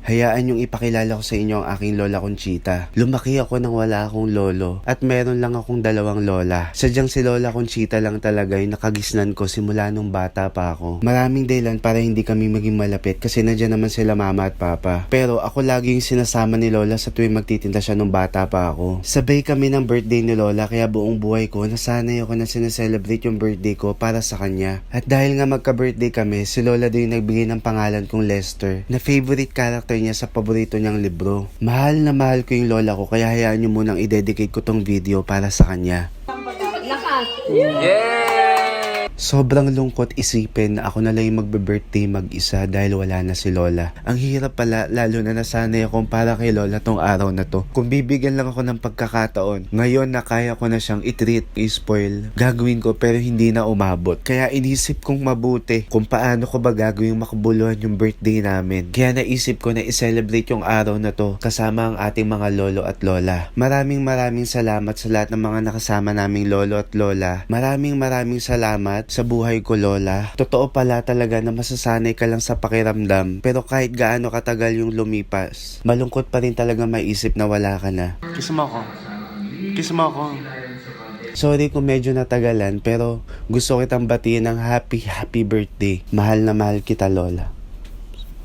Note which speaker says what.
Speaker 1: Hayaan yung ipakilala ko sa inyo ang aking Lola Conchita. Lumaki ako nang wala akong lolo at meron lang akong dalawang lola. Sadyang si Lola Conchita lang talaga yung nakagisnan ko simula nung bata pa ako. Maraming dahilan para hindi kami maging malapit kasi nandiyan naman sila mama at papa. Pero ako lagi yung sinasama ni Lola sa tuwing magtitinda siya nung bata pa ako. Sabay kami ng birthday ni Lola kaya buong buhay ko nasanay ako na sineselebrate yung birthday ko para sa kanya. At dahil nga magka-birthday kami, si Lola din yung nagbigay ng pangalan kong Lester na favorite character niya sa paborito niyang libro. Mahal na mahal ko yung lola ko kaya hayaan niyo munang i-dedicate ko tong video para sa kanya. Sobrang lungkot isipin na ako na lang yung magbe-birthday mag-isa dahil wala na si Lola. Ang hirap pala lalo na nasanay akong para kay Lola tong araw na to. Kung bibigyan lang ako ng pagkakataon, ngayon na kaya ko na siyang i-treat, i-spoil, gagawin ko pero hindi na umabot. Kaya inisip kong mabuti kung paano ko ba gagawin makabuluhan yung birthday namin. Kaya naisip ko na i-celebrate yung araw na to kasama ang ating mga lolo at lola. Maraming salamat sa lahat ng mga nakasama naming lolo at lola. Maraming salamat sa buhay ko, Lola. Totoo pala talaga na masasanay ka lang sa pakiramdam. Pero kahit gaano katagal yung lumipas, malungkot pa rin talaga maisip na wala ka na.
Speaker 2: Kiss mo ako. Kiss mo ako.
Speaker 1: Sorry kung medyo natagalan pero gusto kitang batiin ng happy birthday. Mahal na mahal kita, Lola.